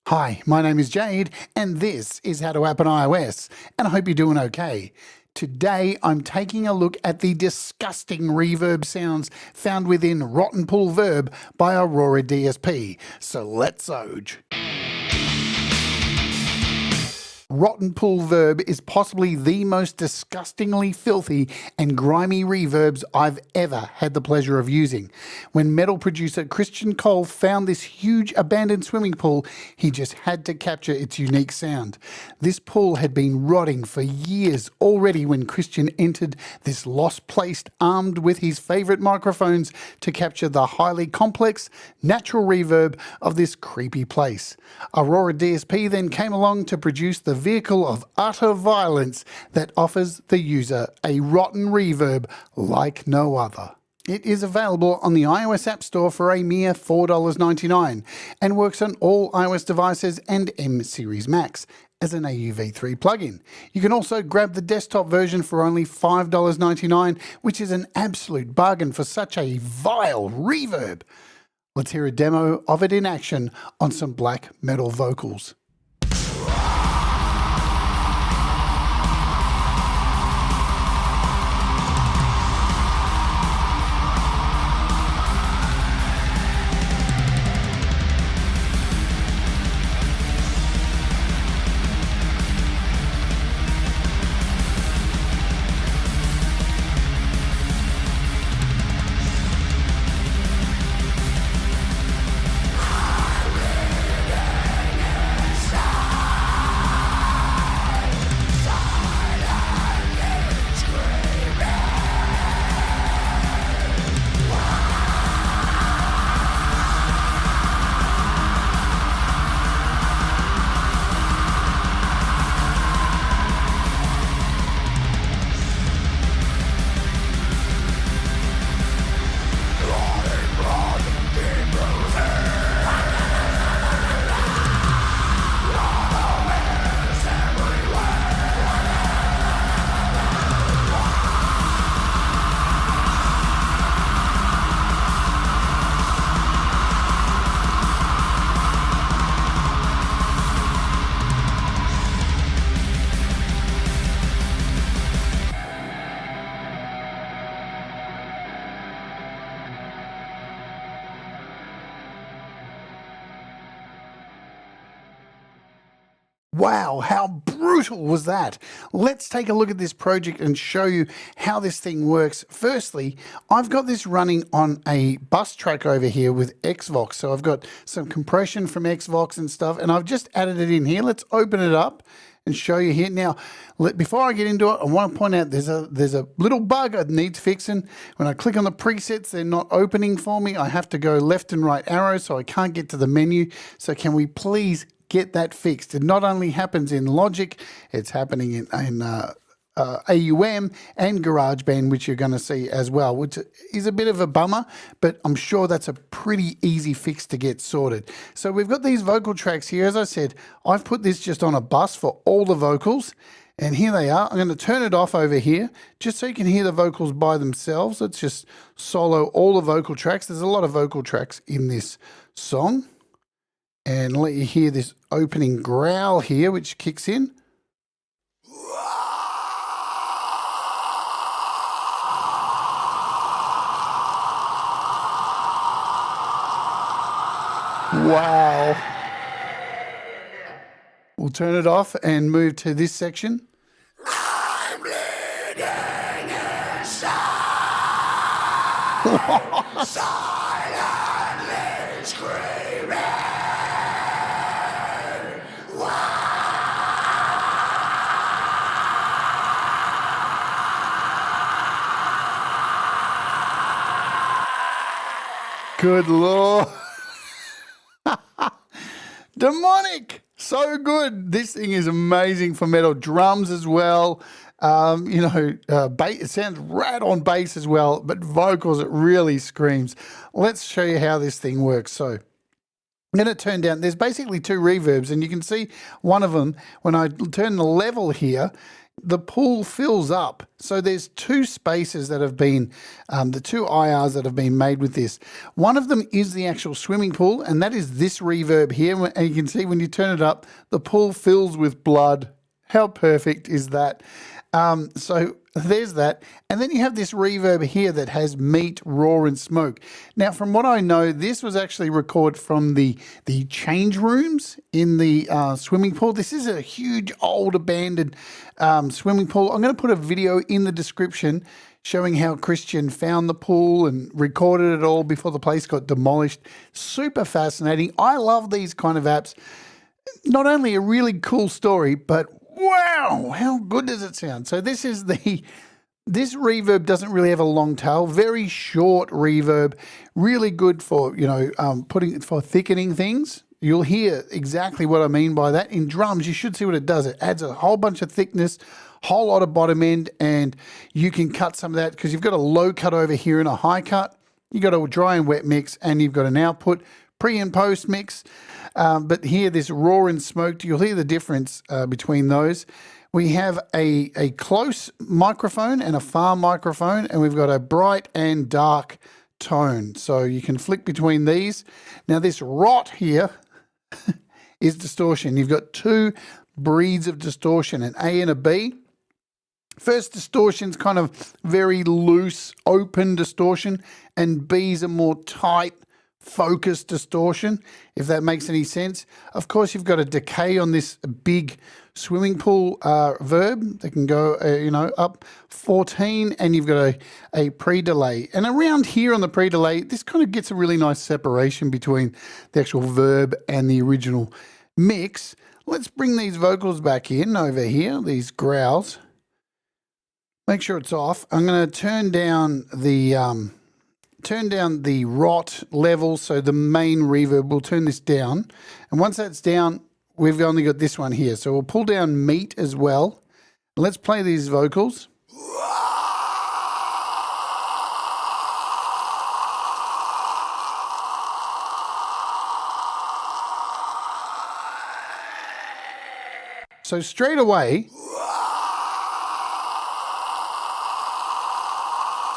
Hi, my name is Jade, and this is How to App on iOS, and I hope you're doing okay. Today, I'm taking a look at the disgusting reverb sounds found within RottenPoolVerb by Aurora DSP. So let's oge. RottenPoolVerb is possibly the most disgustingly filthy and grimy reverbs I've ever had the pleasure of using. When metal producer Kristian Kohle found this huge abandoned swimming pool, he just had to capture its unique sound. This pool had been rotting for years already when Kristian entered this lost place armed with his favourite microphones to capture the highly complex, natural reverb of this creepy place. Aurora DSP then came along to produce the vehicle of utter violence that offers the user a rotten reverb like no other. It is available on the iOS App Store for a mere $4.99 and works on all iOS devices and M Series Macs as an AUv3 plugin. You can also grab the desktop version for only $5.99, which is an absolute bargain for such a vile reverb. Let's hear a demo of it in action on some black metal vocals. Wow, how brutal was that? Let's take a look at this project and show you how this thing works. Firstly, I've got this running on a bus track over here with Xvox. So I've got some compression from Xvox and stuff, and I've just added it in here. Let's open it up and show you here. Now, before I get into it, I want to point out there's a little bug that needs fixing. When I click on the presets, they're not opening for me. I have to go left and right arrow, so I can't get to the menu. So can we please get that fixed? It not only happens in Logic, it's happening in AUM and GarageBand, which you're going to see as well, which is a bit of a bummer, but I'm sure that's a pretty easy fix to get sorted. So we've got these vocal tracks here. As I said, I've put this just on a bus for all the vocals, and here they are. I'm going to turn it off over here just so you can hear the vocals by themselves. Let's just solo all the vocal tracks. There's a lot of vocal tracks in this song. And let you hear this opening growl here, which kicks in. Wow. We'll turn it off and move to this section. I'm bleeding inside. Silently screaming. Good Lord. Demonic. So good. This thing is amazing for metal. Drums as well. Bass, it sounds rad on bass as well, but vocals, it really screams. Let's show you how this thing works. So I'm going to turn down, there's basically two reverbs, and you can see one of them, when I turn the level here, the pool fills up. So there's two spaces that have been, the two IRs that have been made with this. One of them is the actual swimming pool, and that is this reverb here. And you can see when you turn it up, the pool fills with blood. How perfect is that? So there's that. And then you have this reverb here that has meat, raw, and smoke. Now, from what I know, this was actually recorded from the change rooms in the swimming pool. This is a huge, old, abandoned swimming pool. I'm going to put a video in the description showing how Kristian found the pool and recorded it all before the place got demolished. Super fascinating. I love these kind of apps. Not only a really cool story, but wow, how good does it sound? So this reverb doesn't really have a long tail, very short reverb, really good for, for thickening things. You'll hear exactly what I mean by that. In drums, you should see what it does. It adds a whole bunch of thickness, whole lot of bottom end, and you can cut some of that because you've got a low cut over here and a high cut. You've got a dry and wet mix, and you've got an output, pre and post mix. But here, this raw and smoked, you'll hear the difference between those. We have a close microphone and a far microphone, and we've got a bright and dark tone. So you can flick between these. Now, this rot here is distortion. You've got two breeds of distortion, an A and a B. First distortion's kind of very loose, open distortion, and B's a more tight, focused distortion, if that makes any sense. Of course, you've got a decay on this big swimming pool verb that can go, up 14, and you've got a pre-delay. And around here on the pre-delay, this kind of gets a really nice separation between the actual verb and the original mix. Let's bring these vocals back in over here, these growls. Make sure it's off. I'm going to turn down the rot level, so the main reverb, we'll turn this down. And once that's down, we've only got this one here. So we'll pull down meat as well. Let's play these vocals. So straight away,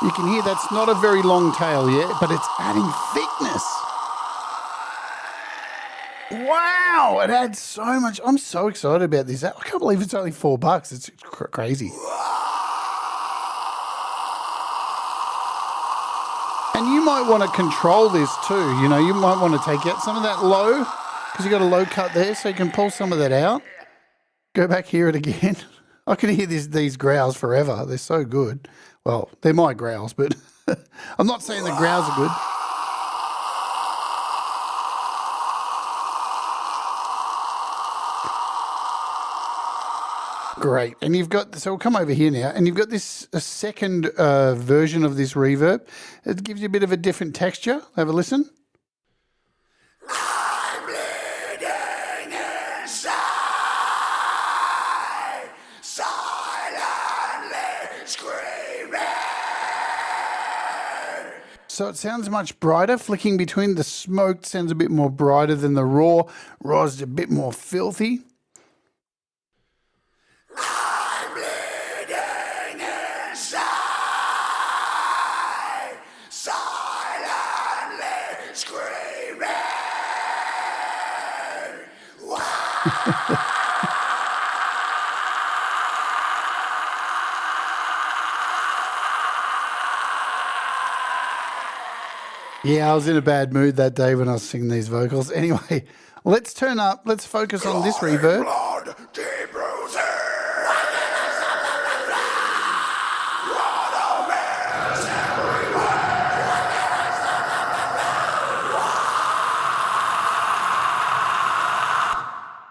you can hear that's not a very long tail yet, but it's adding thickness. Wow, it adds so much. I'm so excited about this. I can't believe it's only $4. It's crazy. And you might want to control this too. You might want to take out some of that low because you got a low cut there, so you can pull some of that out. Go back, hear it again. I can hear these growls forever. They're so good. Well, they're my growls, but I'm not saying the growls are good. Great. And you've got, so we'll come over here now, and you've got this a second version of this reverb. It gives you a bit of a different texture. Have a listen. I'm bleeding inside, silently screaming. So it sounds much brighter. Flicking between the smoked sounds a bit more brighter than the raw. Raw's a bit more filthy. I'm bleeding inside, silently screaming. Yeah, I was in a bad mood that day when I was singing these vocals. Anyway, let's turn up. Let's focus on this reverb.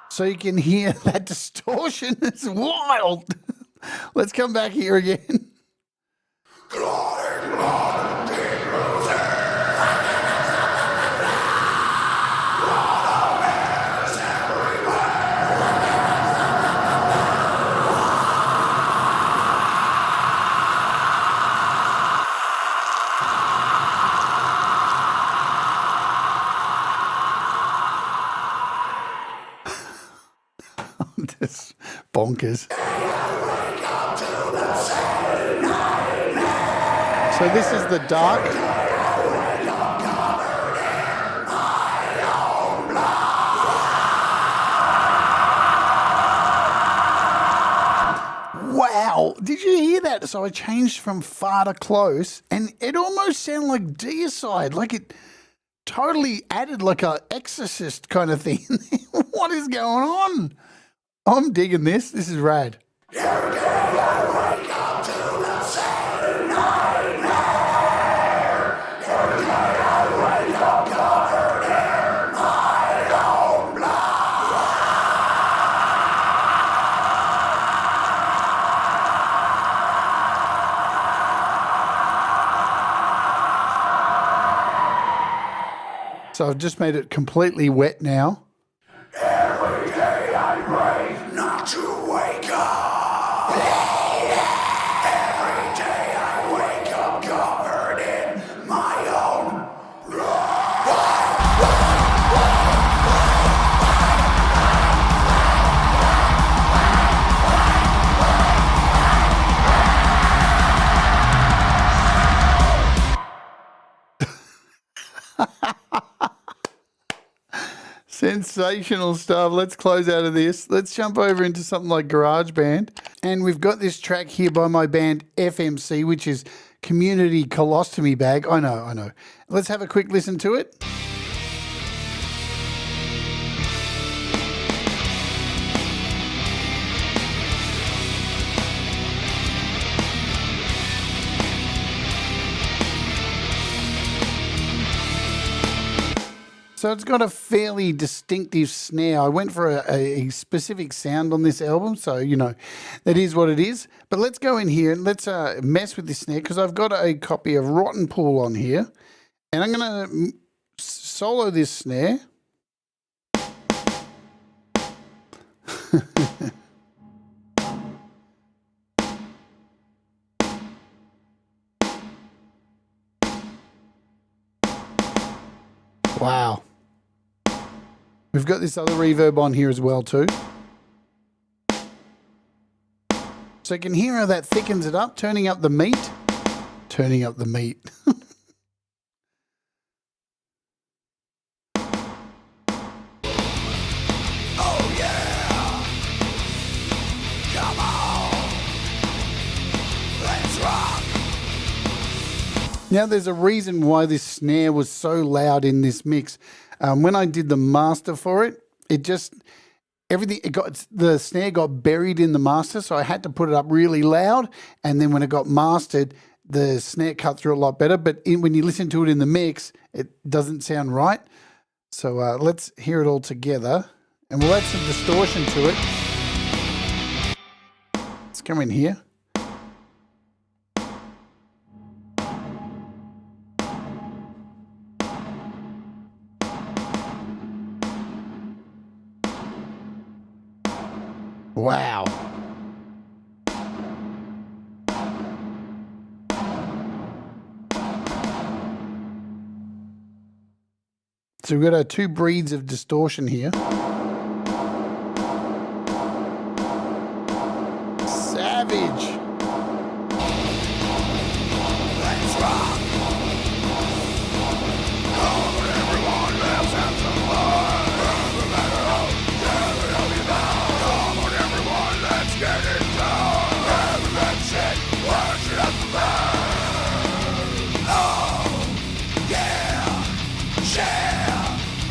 So you can hear that distortion. It's wild. Let's come back here again. This bonkers. So this is the dark. Wow, did you hear that? So I changed from far to close, and it almost sounded like deicide, like it totally added like a exorcist kind of thing. What is going on? I'm digging this. This is rad. So I've just made it completely wet now. Every day I pray not to wake up. Every day I wake up covered in my own Sensational stuff. Let's close out of this. Let's jump over into something like GarageBand. And we've got this track here by my band FMC, which is Community Colostomy Bag. I know. Let's have a quick listen to it. So it's got a fairly distinctive snare. I went for a specific sound on this album, so, you know, that is what it is. But let's go in here and let's mess with this snare, because I've got a copy of RottenPool on here. And I'm going to solo this snare. Wow. We've got this other reverb on here as well too. So you can hear how that thickens it up, turning up the meat. Turning up the meat. oh yeah. Come on. Let's rock. Now there's a reason why this snare was so loud in this mix. When I did the master for it, the snare got buried in the master, so I had to put it up really loud. And then when it got mastered, the snare cut through a lot better. But when you listen to it in the mix, it doesn't sound right. So let's hear it all together, and we'll add some distortion to it. Let's come in here. Wow. So we've got our two breeds of distortion here. Savage. Let's rock. Come on, everyone, let's have some fun. Come on, everyone, let's get it done. Have that shit, watch it up the back. Oh, yeah, share.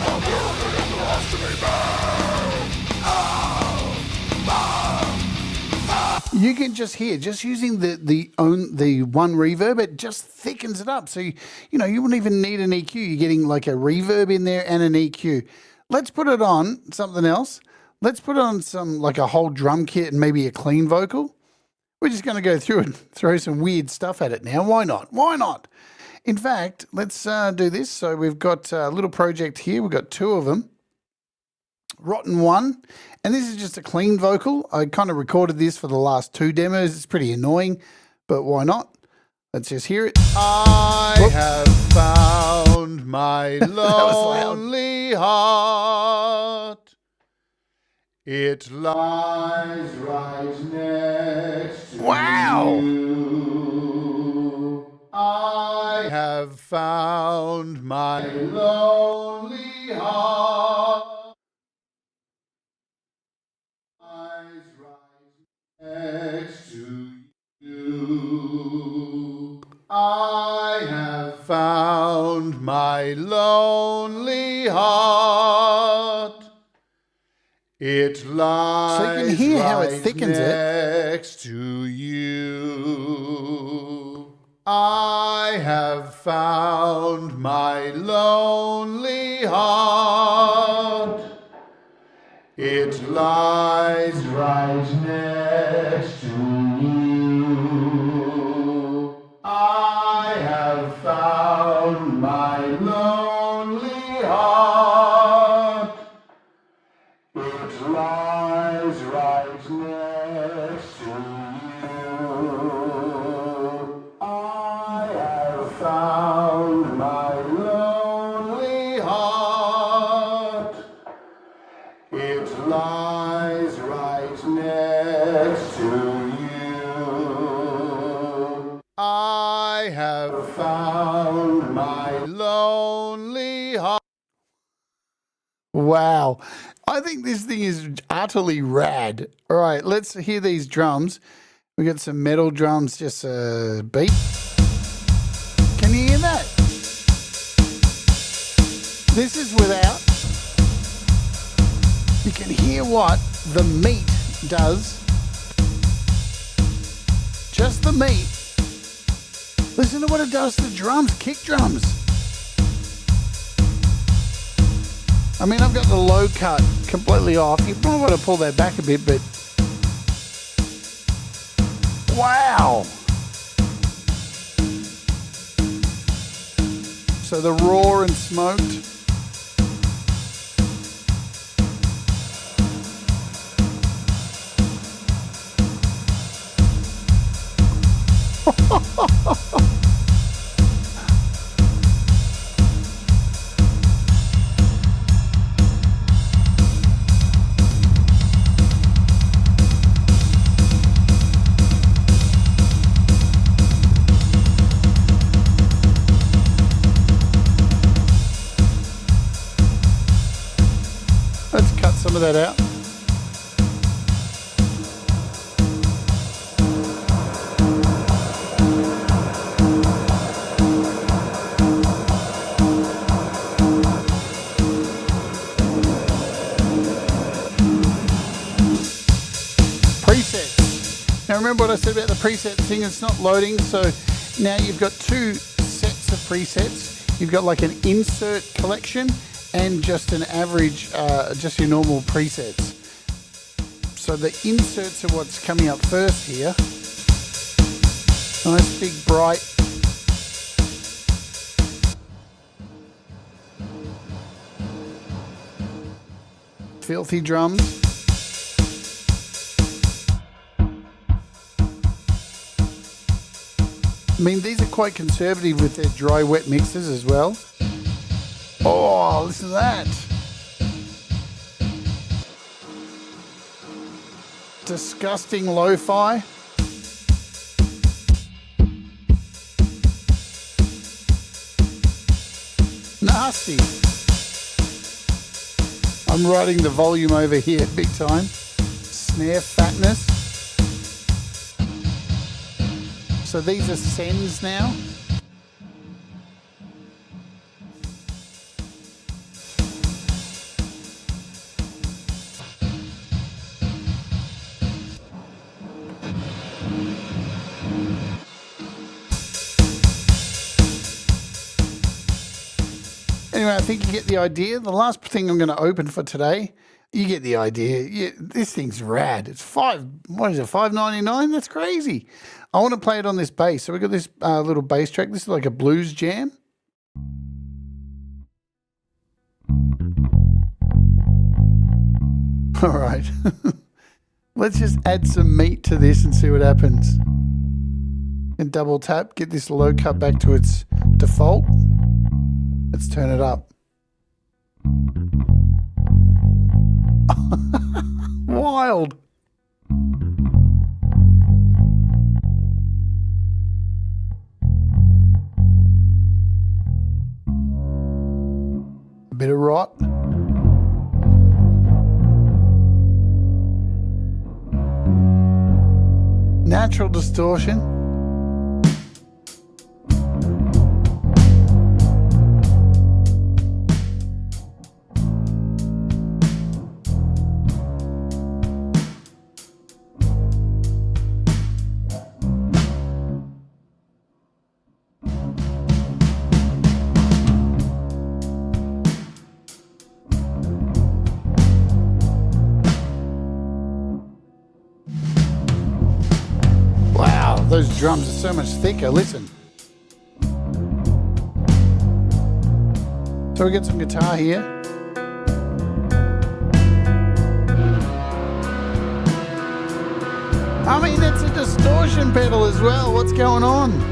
I'm moving in the lost to me back. Oh, You can just hear, just using the one reverb, it just thickens it up. So you wouldn't even need an EQ. You're getting like a reverb in there and an EQ. Let's put it on something else. Let's put on like a whole drum kit and maybe a clean vocal. We're just going to go through and throw some weird stuff at it now. Why not? Why not? In fact, let's do this. So we've got a little project here. We've got two of them. Rotten 1, and this is just a clean vocal. I kind of recorded this for the last two demos. It's pretty annoying, but why not? Let's just hear it. I have found my lonely heart It lies right next to Wow. you. I have found my lonely heart. Lies right next to you. I have found my lonely heart. It lies So you can hear how it right thickens it. next to you. I have found my lonely heart. It lies right next to you. I have found my lonely heart. It lies right next to you. I have found my lonely heart. It lies right next to you. I have found my lonely heart. Wow. I think this thing is utterly rad. All right, let's hear these drums. We got some metal drums, just a beat. Can you hear that? This is without. You can hear what the meat does. Just the meat. Listen to what it does to the drums, kick drums. I mean, I've got the low cut completely off. You probably want to pull that back a bit, but wow. So the raw and smoked. Let's cut some of that out. Presets. Now remember what I said about the preset thing, it's not loading, so now you've got two sets of presets. You've got like an insert collection and just an average, just your normal presets. So the inserts are what's coming up first here. Nice big bright. Filthy drums. I mean, these are quite conservative with their dry wet mixes as well. Oh, listen to that. Disgusting lo-fi. Nasty. I'm riding the volume over here big time. Snare fatness. So these are sends now. Anyway, I think you get the idea. The last thing I'm going to open for today, you get the idea. Yeah, this thing's rad. It's $5.99? That's crazy. I want to play it on this bass. So we've got this little bass track. This is like a blues jam. All right. Let's just add some meat to this and see what happens. And double tap, get this low cut back to its default. Let's turn it up. wild. A bit of rot. Natural distortion. Wow, those drums are so much thicker. Listen. So we get some guitar here. I mean, it's a distortion pedal as well. What's going on?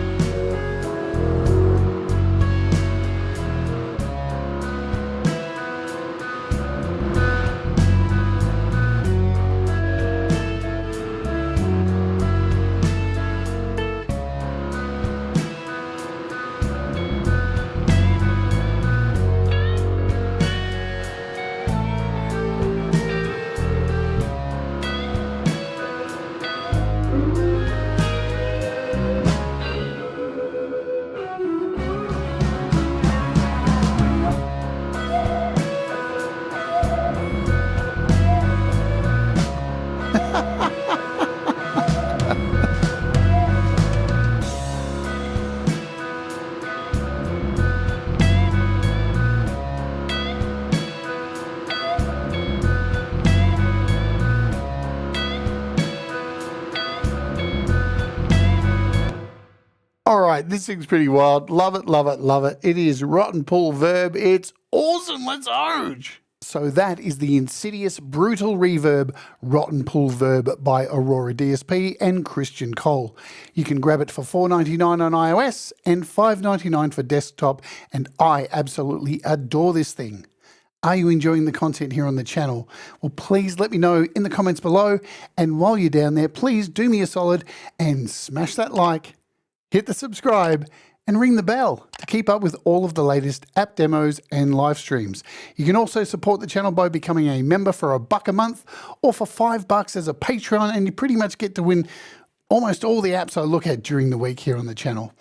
All right, this thing's pretty wild. Love it, love it, love it. It is RottenPoolVerb. It's awesome. Let's oge. So that is the insidious, brutal reverb RottenPoolVerb by Aurora DSP and Kristian Kohle. You can grab it for $4.99 on iOS and $5.99 for desktop, and I absolutely adore this thing. Are you enjoying the content here on the channel? Well, please let me know in the comments below, and while you're down there, please do me a solid and smash that like, hit the subscribe, and ring the bell to keep up with all of the latest app demos and live streams. You can also support the channel by becoming a member for $1 a month or for $5 as a Patreon, and you pretty much get to win almost all the apps I look at during the week here on the channel.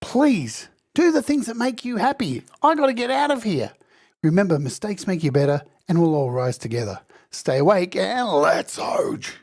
Please do the things that make you happy. I got to get out of here. Remember, mistakes make you better, and we'll all rise together. Stay awake and let's oge.